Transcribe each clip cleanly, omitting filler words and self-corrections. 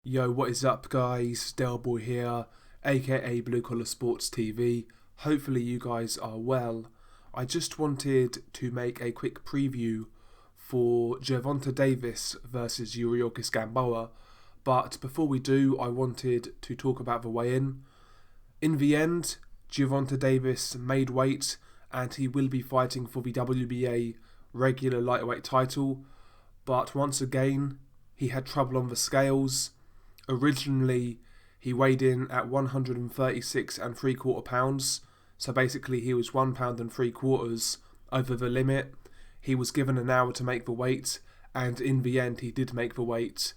Yo, what is up guys? Delboy here, aka Blue Collar Sports TV. Hopefully you guys are well. I just wanted to make a quick preview for Gervonta Davis versus Yuriorkis Gamboa. But before we do, I wanted to talk about the weigh-in. In the end, Gervonta Davis made weight and he will be fighting for the WBA regular lightweight title. But once again, he had trouble on the scales. Originally, he weighed in at 136 and 3/4 pounds, so basically he was 1 pound and 3/4 over the limit. He was given an hour to make the weight, and in the end he did make the weight.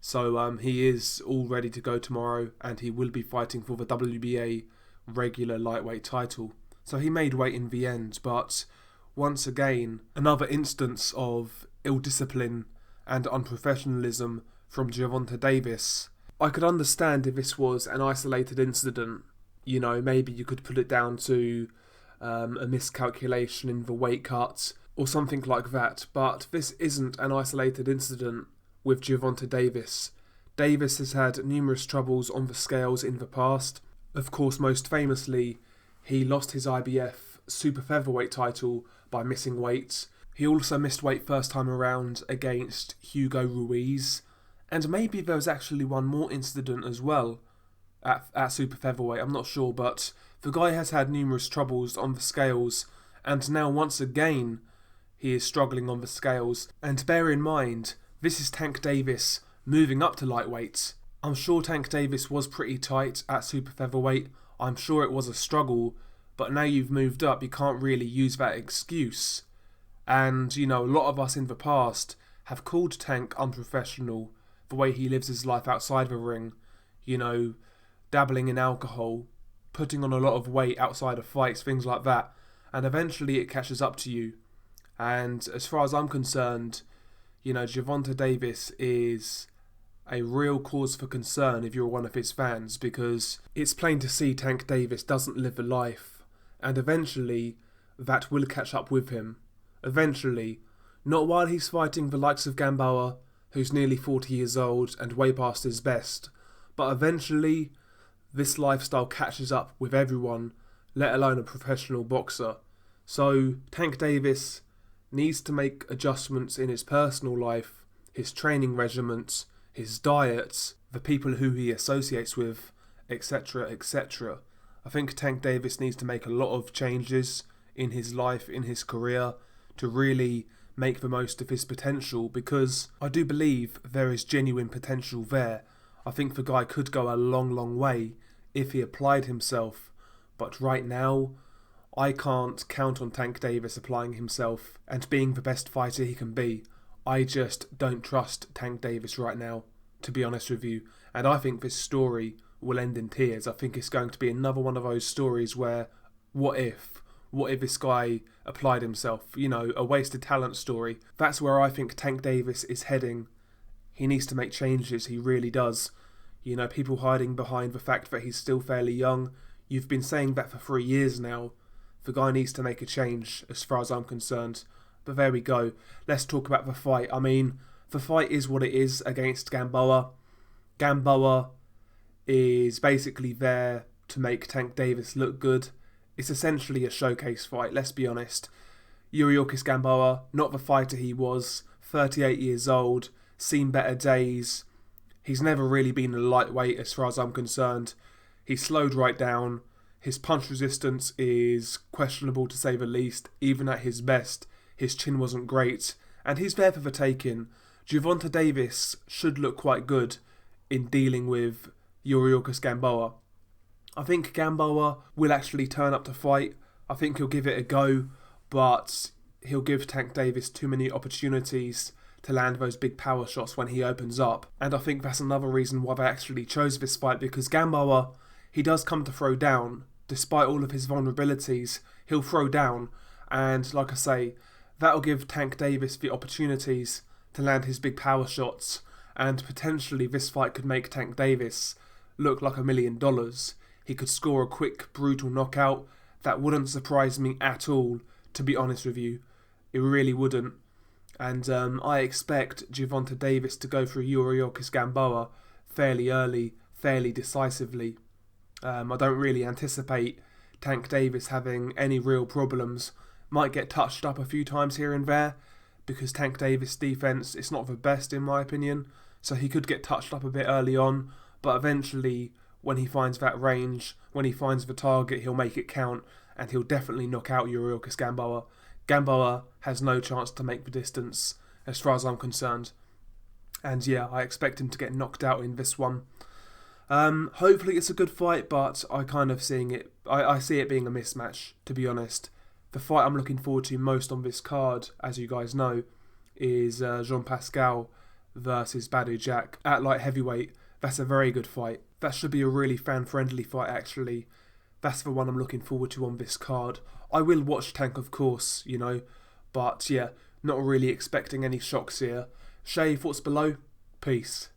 So he is all ready to go tomorrow, and he will be fighting for the WBA regular lightweight title. So he made weight in the end, but once again, another instance of ill discipline and unprofessionalism from Gervonta Davis. I could understand if this was an isolated incident. You know, maybe you could put it down to a miscalculation in the weight cut or something like that. But this isn't an isolated incident with Gervonta Davis. Davis has had numerous troubles on the scales in the past. Of course, most famously, he lost his IBF super featherweight title by missing weight. He also missed weight first time around against Hugo Ruiz. And maybe there was actually one more incident as well at super featherweight, I'm not sure, but the guy has had numerous troubles on the scales, and now once again he is struggling on the scales. And bear in mind, this is Tank Davis moving up to lightweight. I'm sure Tank Davis was pretty tight at super featherweight, I'm sure it was a struggle, but now you've moved up, you can't really use that excuse. And, you know, a lot of us in the past have called Tank unprofessional, the way he lives his life outside the ring, you know, dabbling in alcohol, putting on a lot of weight outside of fights, things like that, and eventually it catches up to you. And as far as I'm concerned, you know, Gervonta Davis is a real cause for concern if you're one of his fans, because it's plain to see Tank Davis doesn't live a life, and eventually that will catch up with him. Eventually, not while he's fighting the likes of Gamboa, who's nearly 40 years old and way past his best, but eventually this lifestyle catches up with everyone, let alone a professional boxer. So Tank Davis needs to make adjustments in his personal life, his training regimens, his diets, the people who he associates with, etc, etc. I think Tank Davis needs to make a lot of changes in his life, in his career, to really make the most of his potential, because I do believe there is genuine potential there. I think the guy could go a long way if he applied himself, but right now I can't count on Tank Davis applying himself and being the best fighter he can be. I just don't trust Tank Davis right now, to be honest with you, and I think this story will end in tears. I think it's going to be another one of those stories where what if this guy applied himself, you know, a wasted talent story. That's where I think Tank Davis is heading. He needs to make changes, he really does. You know, people hiding behind the fact that he's still fairly young. You've been saying that for 3 years now. The guy needs to make a change, as far as I'm concerned. But there we go. Let's talk about the fight. I mean, the fight is what it is against Gamboa. Gamboa is basically there to make Tank Davis look good. It's essentially a showcase fight, let's be honest. Yuriorkis Gamboa, not the fighter he was, 38 years old, seen better days. He's never really been a lightweight as far as I'm concerned. He slowed right down. His punch resistance is questionable to say the least. Even at his best, his chin wasn't great. And he's there for the taking. Gervonta Davis should look quite good in dealing with Yuriorkis Gamboa. I think Gamboa will actually turn up to fight. I think he'll give it a go, but he'll give Tank Davis too many opportunities to land those big power shots when he opens up. And I think that's another reason why they actually chose this fight, because Gamboa, he does come to throw down. Despite all of his vulnerabilities, he'll throw down. And like I say, that'll give Tank Davis the opportunities to land his big power shots. And potentially this fight could make Tank Davis look like $1 million. He could score a quick, brutal knockout. That wouldn't surprise me at all, to be honest with you. It really wouldn't. And I expect Gervonta Davis to go for Yuriorkis Gamboa fairly early, fairly decisively. I don't really anticipate Tank Davis having any real problems. Might get touched up a few times here and there, because Tank Davis' defence is not the best in my opinion, so he could get touched up a bit early on, but eventually when he finds that range, when he finds the target, he'll make it count, and he'll definitely knock out Yuriorkis Gamboa. Gamboa has no chance to make the distance as far as I'm concerned. And yeah, I expect him to get knocked out in this one. Hopefully it's a good fight, but I kind of seeing it. I see it being a mismatch, to be honest. The fight I'm looking forward to most on this card, as you guys know, is Jean-Pascal versus Badou Jack at light heavyweight. That's a very good fight. That should be a really fan-friendly fight, actually. That's the one I'm looking forward to on this card. I will watch Tank, of course, but yeah, not really expecting any shocks here. Shay, thoughts below? Peace.